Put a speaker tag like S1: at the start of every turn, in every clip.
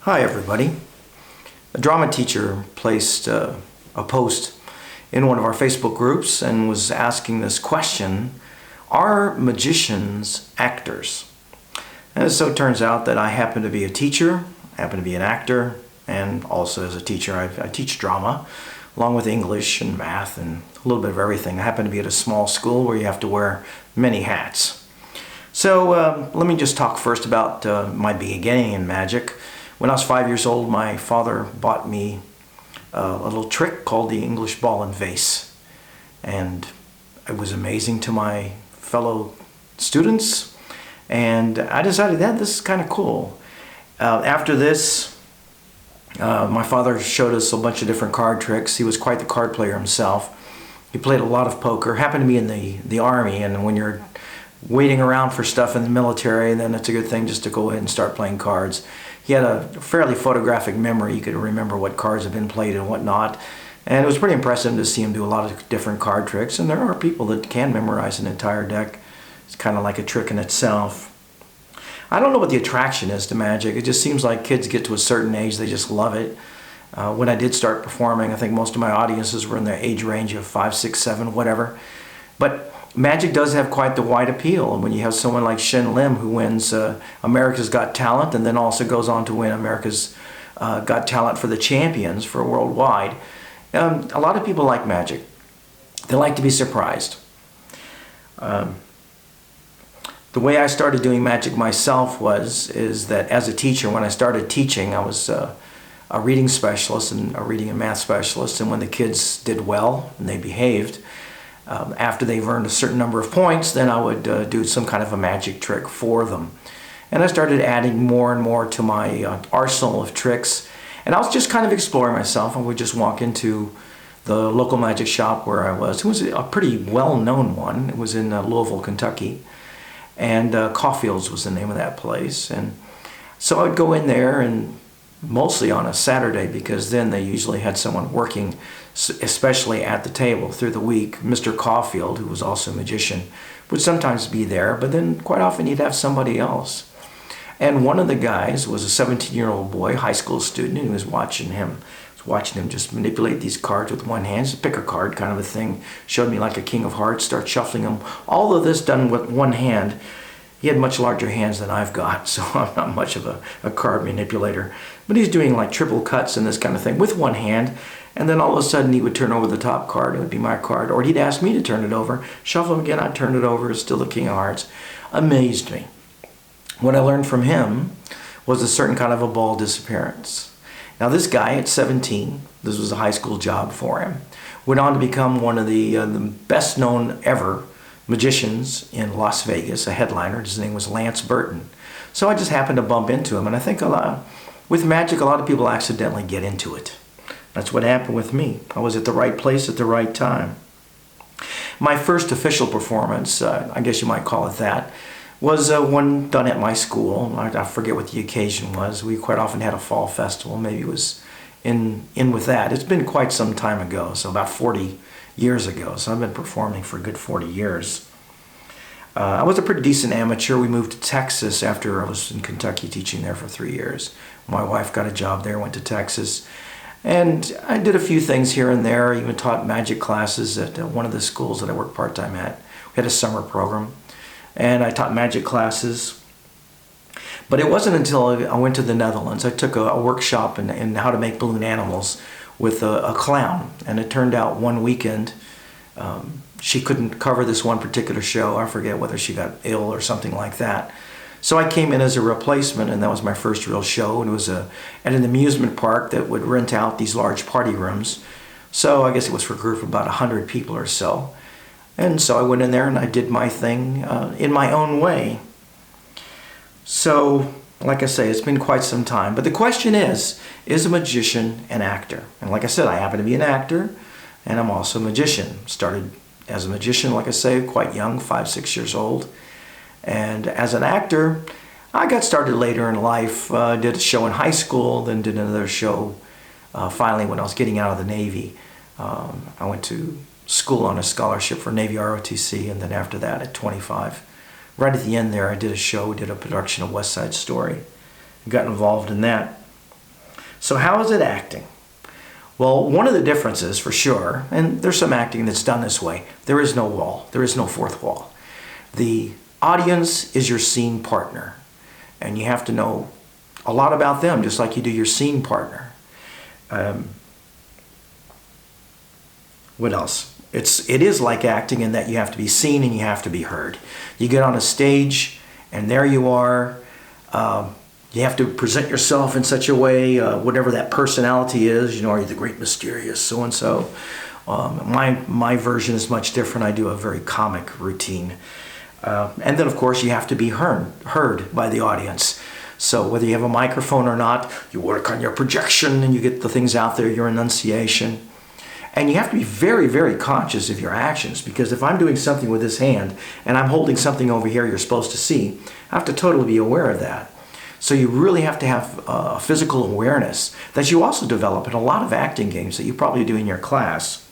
S1: Hi everybody. A drama teacher placed a post in one of our Facebook groups and was asking this question: are magicians actors? And so it turns out that I happen to be a teacher, happen to be an actor, and also as a teacher I teach drama along with English and math and a little bit of everything. I happen to be at a small school where you have to wear many hats. So let me just talk first about my beginning in magic. When I was 5 years old, my father bought me a little trick called the English ball and vase. And it was amazing to my fellow students. And I decided that this is kind of cool. After this, my father showed us a bunch of different card tricks. He was quite the card player himself. He played a lot of poker, happened to be in the Army, and when you're waiting around for stuff in the military, then it's a good thing just to go ahead and start playing cards. He had a fairly photographic memory. He could remember what cards have been played and whatnot. And it was pretty impressive to see him do a lot of different card tricks. And there are people that can memorize an entire deck. It's kind of like a trick in itself. I don't know what the attraction is to magic. It just seems like kids get to a certain age, they just love it. When I did start performing, I think most of my audiences were in the age range of 5, 6, 7, whatever. But magic does have quite the wide appeal, and when you have someone like Shen Lim who wins America's Got Talent and then also goes on to win America's Got Talent for the Champions for worldwide, a lot of people like magic. They like to be surprised. The way I started doing magic myself is that as a teacher, when I started teaching, I was a reading specialist and a reading and math specialist, and when the kids did well and they behaved, after they've earned a certain number of points, then I would do some kind of a magic trick for them. And I started adding more and more to my arsenal of tricks. And I was just kind of exploring myself. I would just walk into the local magic shop where I was. It was a pretty well-known one. It was in Louisville, Kentucky. And Caulfield's was the name of that place. And so I would go in there, and mostly on a Saturday, because then they usually had someone working, especially at the table through the week. Mr. Caulfield, who was also a magician, would sometimes be there, but then quite often he'd have somebody else. And one of the guys was a 17-year-old boy, high school student, and he was watching him just manipulate these cards with one hand, just pick a card kind of a thing. Showed me like a king of hearts, start shuffling them. All of this done with one hand. He had much larger hands than I've got, so I'm not much of a card manipulator. But he's doing like triple cuts and this kind of thing with one hand, and then all of a sudden he would turn over the top card, it would be my card, or he'd ask me to turn it over, shuffle him again, I'd turn it over, it's still the king of hearts. Amazed me. What I learned from him was a certain kind of a ball disappearance. Now this guy at 17, this was a high school job for him, went on to become one of the best known ever magicians in Las Vegas, a headliner. His name was Lance Burton. So I just happened to bump into him, and I think with magic, a lot of people accidentally get into it. That's what happened with me. I was at the right place at the right time. My first official performance, I guess you might call it that, was one done at my school. I forget what the occasion was. We quite often had a fall festival. Maybe it was in with that. It's been quite some time ago, so about 40 years ago. So I've been performing for a good 40 years. I was a pretty decent amateur. We moved to Texas after I was in Kentucky teaching there for 3 years. My wife got a job there, went to Texas. And I did a few things here and there. I even taught magic classes at one of the schools that I worked part-time at. We had a summer program. And I taught magic classes. But it wasn't until I went to the Netherlands. I took a workshop in how to make balloon animals with a clown. And it turned out one weekend, she couldn't cover this one particular show. I forget whether she got ill or something like that. So I came in as a replacement, and that was my first real show. And it was at an amusement park that would rent out these large party rooms. So I guess it was for a group of about 100 people or so. And so I went in there and I did my thing in my own way. So, like I say, it's been quite some time. But the question is a magician an actor? And like I said, I happen to be an actor, and I'm also a magician. Started as a magician, like I say, quite young, 5, 6 years old. And as an actor, I got started later in life. Did a show in high school, then did another show finally when I was getting out of the Navy. I went to school on a scholarship for Navy ROTC, and then after that at 25, right at the end there, I did a show, did a production of West Side Story. I got involved in that. So how is it acting? Well, one of the differences for sure, and there's some acting that's done this way, there is no wall. There is no fourth wall. The audience is your scene partner, and you have to know a lot about them just like you do your scene partner. What else? It is like acting in that you have to be seen and you have to be heard. You get on a stage and there you are. You have to present yourself in such a way, whatever that personality is. You know, are you the great mysterious so-and-so? My version is much different. I do a very comic routine. And then, of course, you have to be heard by the audience. So whether you have a microphone or not, you work on your projection and you get the things out there, your enunciation. And you have to be very, very conscious of your actions, because if I'm doing something with this hand and I'm holding something over here you're supposed to see, I have to totally be aware of that. So you really have to have a physical awareness that you also develop in a lot of acting games that you probably do in your class.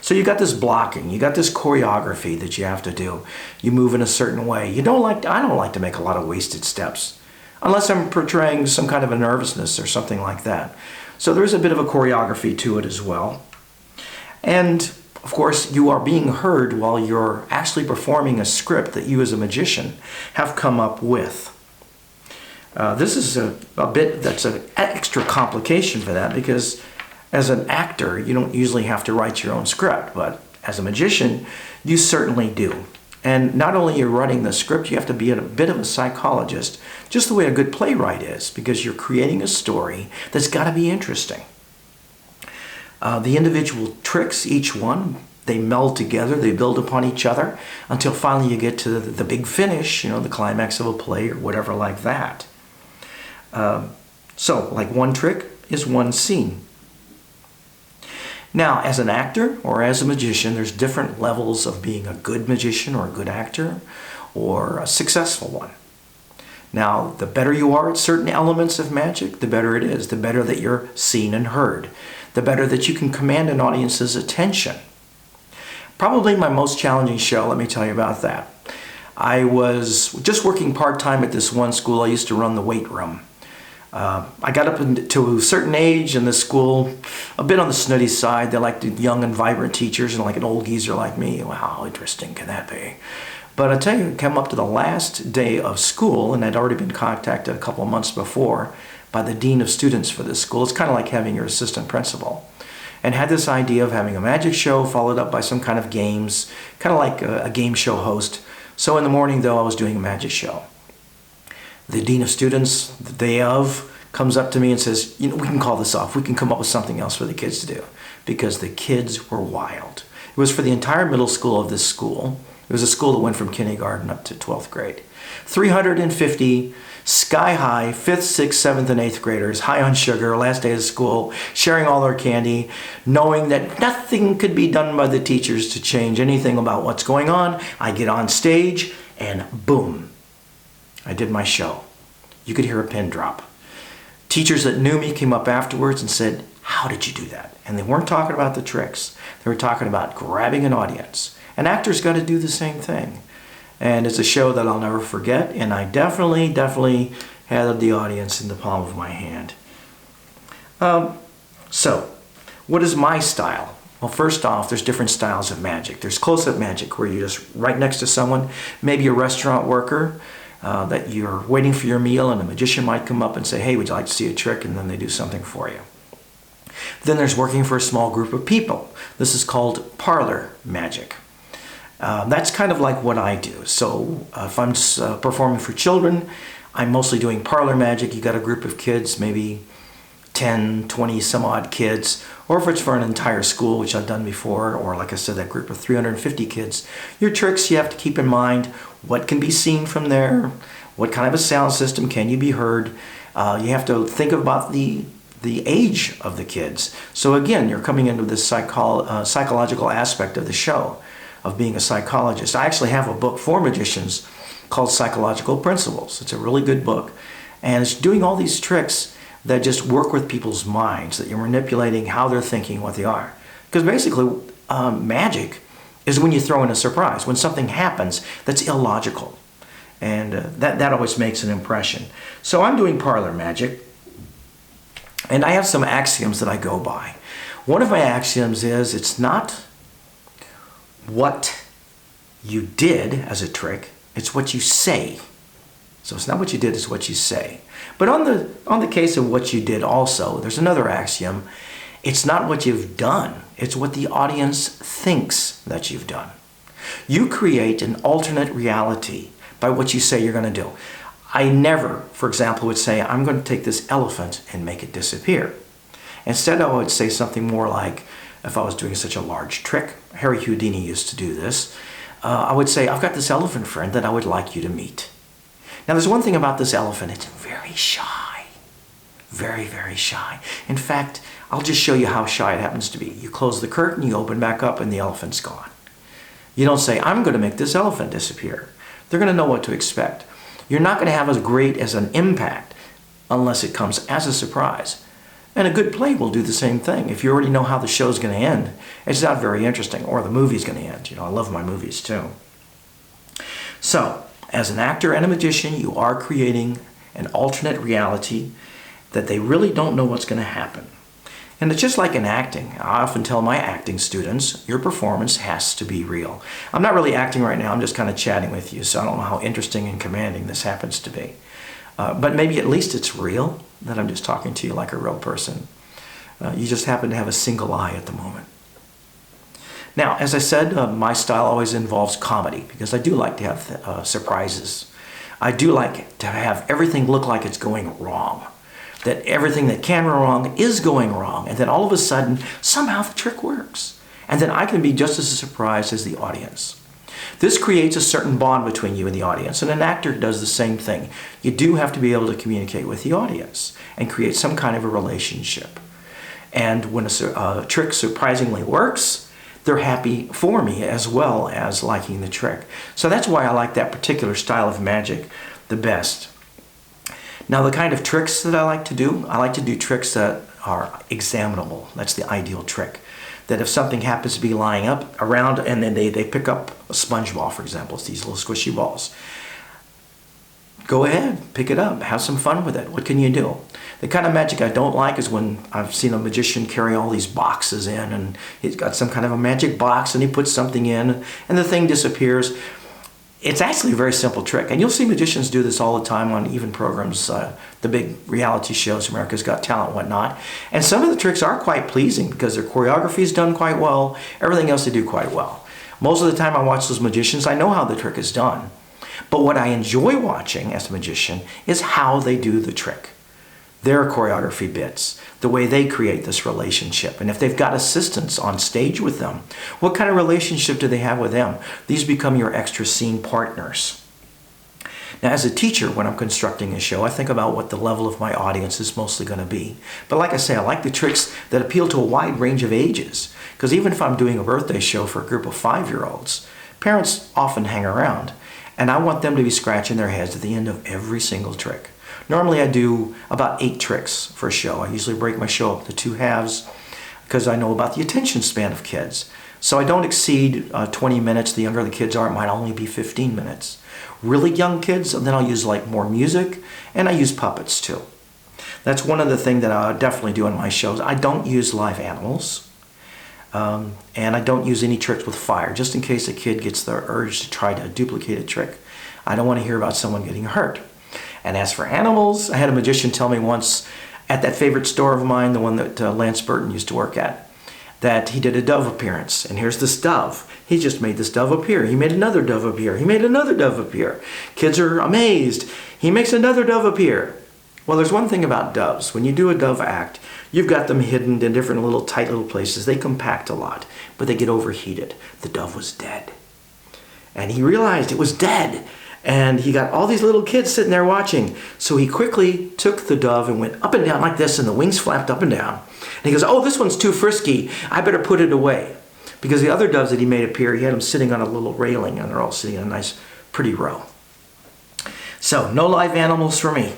S1: So you got this blocking, you got this choreography that you have to do. You move in a certain way. I don't like to make a lot of wasted steps, unless I'm portraying some kind of a nervousness or something like that. So there's a bit of a choreography to it as well. And of course, you are being heard while you're actually performing a script that you as a magician have come up with. This is a bit that's an extra complication for that, because as an actor, you don't usually have to write your own script, but as a magician, you certainly do. And not only are you writing the script, you have to be a bit of a psychologist, just the way a good playwright is, because you're creating a story that's got to be interesting. The individual tricks, each one, they meld together, they build upon each other until finally you get to the big finish, the climax of a play or whatever like that. So, like one trick is one scene. Now, as an actor or as a magician, there's different levels of being a good magician or a good actor or a successful one. Now, the better you are at certain elements of magic, the better it is. The better that you're seen and heard. The better that you can command an audience's attention. Probably my most challenging show, let me tell you about that. I was just working part-time at this one school. I used to run the weight room. I got up to a certain age in this school, a bit on the snooty side. They liked young and vibrant teachers, and like an old geezer like me. Wow, how interesting can that be? But I tell you, it came up to the last day of school, and I'd already been contacted a couple of months before by the dean of students for this school. It's kind of like having your assistant principal. And had this idea of having a magic show followed up by some kind of games, kind of like a game show host. So in the morning, though, I was doing a magic show. The dean of students, the day of, comes up to me and says, we can call this off. We can come up with something else for the kids to do, because the kids were wild. It was for the entire middle school of this school. It was a school that went from kindergarten up to 12th grade. 350 sky-high 5th, 6th, 7th, and 8th graders, high on sugar, last day of school, sharing all their candy, knowing that nothing could be done by the teachers to change anything about what's going on. I get on stage, and boom, I did my show. You could hear a pin drop. Teachers that knew me came up afterwards and said, "How did you do that?" And they weren't talking about the tricks. They were talking about grabbing an audience. And actors got to do the same thing. And it's a show that I'll never forget, and I definitely had the audience in the palm of my hand. So, what is my style? Well, first off, there's different styles of magic. There's close-up magic, where you're just right next to someone, maybe a restaurant worker, that you're waiting for your meal, and a magician might come up and say, "Hey, would you like to see a trick?" And then they do something for you. Then there's working for a small group of people. This is called parlor magic. That's kind of like what I do. So if I'm performing for children, I'm mostly doing parlor magic. You got a group of kids, maybe 10, 20 some odd kids, or if it's for an entire school, which I've done before, or like I said, that group of 350 kids, your tricks you have to keep in mind. What can be seen from there? What kind of a sound system can you be heard? You have to think about the age of the kids. So again, you're coming into this psychological aspect of the show, of being a psychologist. I actually have a book for magicians called Psychological Principles. It's a really good book, and it's doing all these tricks that just work with people's minds, that you're manipulating how they're thinking, what they are. Because basically, magic is when you throw in a surprise, when something happens that's illogical. And that always makes an impression. So I'm doing parlor magic. And I have some axioms that I go by. One of my axioms is it's not what you did as a trick, it's what you say. So it's not what you did, it's what you say. But on the case of what you did also, there's another axiom. It's not what you've done, it's what the audience thinks that you've done. You create an alternate reality by what you say you're going to do. I never, for example, would say, I'm going to take this elephant and make it disappear. Instead, I would say something more like, if I was doing such a large trick, Harry Houdini used to do this, I would say, I've got this elephant friend that I would like you to meet. Now, there's one thing about this elephant, it's very shy. Very, very shy. In fact, I'll just show you how shy it happens to be. You close the curtain, you open back up, and the elephant's gone. You don't say, I'm going to make this elephant disappear. They're going to know what to expect. You're not going to have as great as an impact unless it comes as a surprise. And a good play will do the same thing. If you already know how the show's going to end, it's not very interesting, or the movie's going to end. You know, I love my movies too. So, as an actor and a magician, you are creating an alternate reality that they really don't know what's going to happen. And it's just like in acting. I often tell my acting students, your performance has to be real. I'm not really acting right now, I'm just kind of chatting with you, so I don't know how interesting and commanding this happens to be. But maybe at least it's real, that I'm just talking to you like a real person. You just happen to have a single eye at the moment. Now, as I said, my style always involves comedy, because I do like to have surprises. I do like to have everything look like it's going wrong. That everything that can go wrong is going wrong, and then all of a sudden, somehow the trick works. And then I can be just as surprised as the audience. This creates a certain bond between you and the audience, and an actor does the same thing. You do have to be able to communicate with the audience and create some kind of a relationship. And when a trick surprisingly works, they're happy for me as well as liking the trick. So that's why I like that particular style of magic the best. Now, the kind of tricks that I like to do tricks that are examinable. That's the ideal trick. That if something happens to be lying up around and then they pick up a sponge ball, for example, it's these little squishy balls. Go ahead, pick it up, have some fun with it. What can you do? The kind of magic I don't like is when I've seen a magician carry all these boxes in, and he's got some kind of a magic box and he puts something in and the thing disappears. It's actually a very simple trick, and you'll see magicians do this all the time on even programs, the big reality shows, America's Got Talent, whatnot. And some of the tricks are quite pleasing because their choreography is done quite well, everything else they do quite well. Most of the time I watch those magicians, I know how the trick is done. But what I enjoy watching as a magician is how they do the trick. Their choreography bits, the way they create this relationship. And if they've got assistants on stage with them, what kind of relationship do they have with them? These become your extra scene partners. Now, as a teacher, when I'm constructing a show, I think about what the level of my audience is mostly going to be. But like I say, I like the tricks that appeal to a wide range of ages. Because even if I'm doing a birthday show for a group of 5-year-olds, parents often hang around. And I want them to be scratching their heads at the end of every single trick. Normally I do about 8 tricks for a show. I usually break my show up into 2 halves because I know about the attention span of kids. So I don't exceed 20 minutes. The younger the kids are, it might only be 15 minutes. Really young kids, then I'll use like more music, and I use puppets too. That's one of the things that I definitely do in my shows. I don't use live animals, and I don't use any tricks with fire, just in case a kid gets the urge to try to duplicate a trick. I don't want to hear about someone getting hurt. And as for animals, I had a magician tell me once at that favorite store of mine, the one that Lance Burton used to work at, that he did a dove appearance. And here's this dove. He just made this dove appear. He made another dove appear. He made another dove appear. Kids are amazed. He makes another dove appear. Well, there's one thing about doves. When you do a dove act, you've got them hidden in different little tight little places. They compact a lot, but they get overheated. The dove was dead. And he realized it was dead. And he got all these little kids sitting there watching. So he quickly took the dove and went up and down like this, and the wings flapped up and down. And he goes, oh, this one's too frisky. I better put it away. Because the other doves that he made appear, he had them sitting on a little railing, and they're all sitting in a nice, pretty row. So, no live animals for me.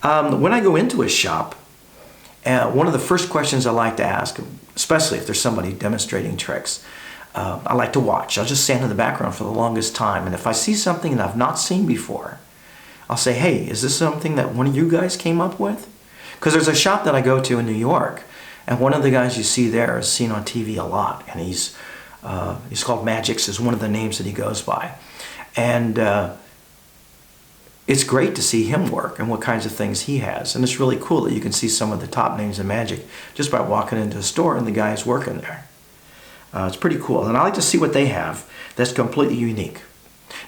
S1: When I go into a shop, one of the first questions I like to ask, especially if there's somebody demonstrating tricks, I like to watch. I'll just stand in the background for the longest time. And if I see something that I've not seen before, I'll say, hey, is this something that one of you guys came up with? Because there's a shop that I go to in New York, and one of the guys you see there is seen on TV a lot, and he's called Magix, is one of the names that he goes by. And it's great to see him work and what kinds of things he has. And it's really cool that you can see some of the top names in magic just by walking into a store and the guy is working there. It's pretty cool. And I like to see what they have that's completely unique.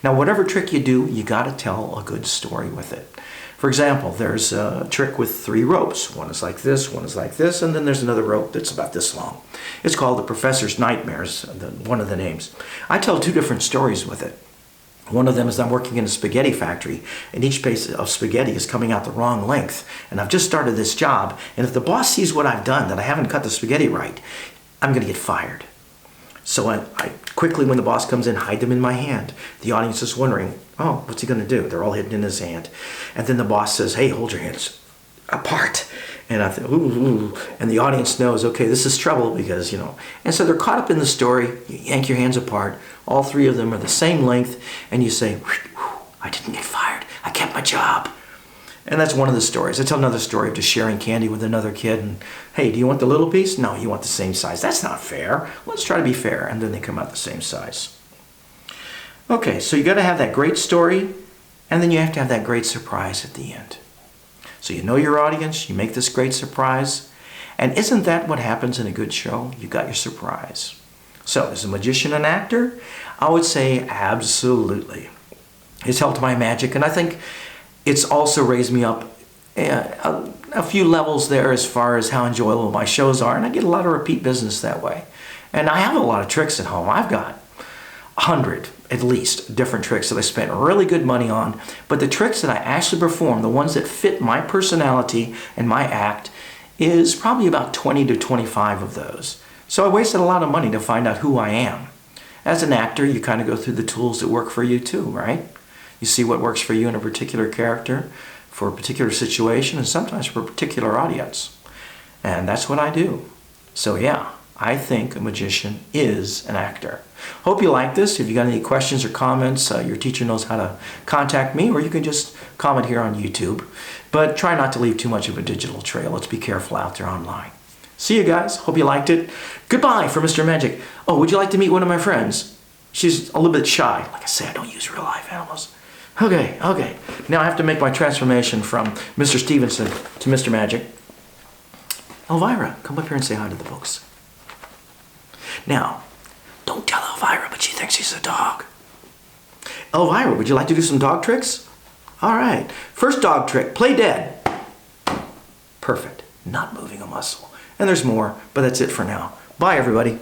S1: Now, whatever trick you do, you got to tell a good story with it. For example, there's a trick with 3 ropes. One is like this, one is like this, and then there's another rope that's about this long. It's called the Professor's Nightmares, one of the names. I tell 2 different stories with it. One of them is I'm working in a spaghetti factory, and each piece of spaghetti is coming out the wrong length. And I've just started this job, and if the boss sees what I've done, that I haven't cut the spaghetti right, I'm going to get fired. So I quickly, when the boss comes in, hide them in my hand. The audience is wondering, oh, what's he going to do? They're all hidden in his hand. And then the boss says, hey, hold your hands apart. And I think, ooh. And the audience knows, okay, this is trouble because, And so they're caught up in the story. You yank your hands apart. All 3 of them are the same length. And you say, I didn't get fired. I kept my job. And that's one of the stories. I tell another story of just sharing candy with another kid. And, hey, do you want the little piece? No, you want the same size. That's not fair. Let's try to be fair. And then they come out the same size. Okay, so you got to have that great story. And then you have to have that great surprise at the end. So you know your audience, you make this great surprise. And isn't that what happens in a good show? You got your surprise. So is a magician an actor? I would say absolutely. It's helped my magic, and I think it's also raised me up a few levels there as far as how enjoyable my shows are, and I get a lot of repeat business that way. And I have a lot of tricks at home. I've got 100 at least different tricks that I spent really good money on, but the tricks that I actually perform, the ones that fit my personality and my act, is probably about 20 to 25 of those. So I wasted a lot of money to find out who I am. As an actor, you kind of go through the tools that work for you too, right? You see what works for you in a particular character, for a particular situation, and sometimes for a particular audience. And that's what I do. So yeah, I think a magician is an actor. Hope you like this. If you got any questions or comments, your teacher knows how to contact me, or you can just comment here on YouTube. But try not to leave too much of a digital trail. Let's be careful out there online. See you guys. Hope you liked it. Goodbye for Mr. Magic. Oh, would you like to meet one of my friends? She's a little bit shy. Like I say, I don't use real life animals. Okay. Now I have to make my transformation from Mr. Stevenson to Mr. Magic. Elvira, come up here and say hi to the folks. Now, don't tell Elvira, but she thinks she's a dog. Elvira, would you like to do some dog tricks? All right. First dog trick, play dead. Perfect. Not moving a muscle. And there's more, but that's it for now. Bye, everybody.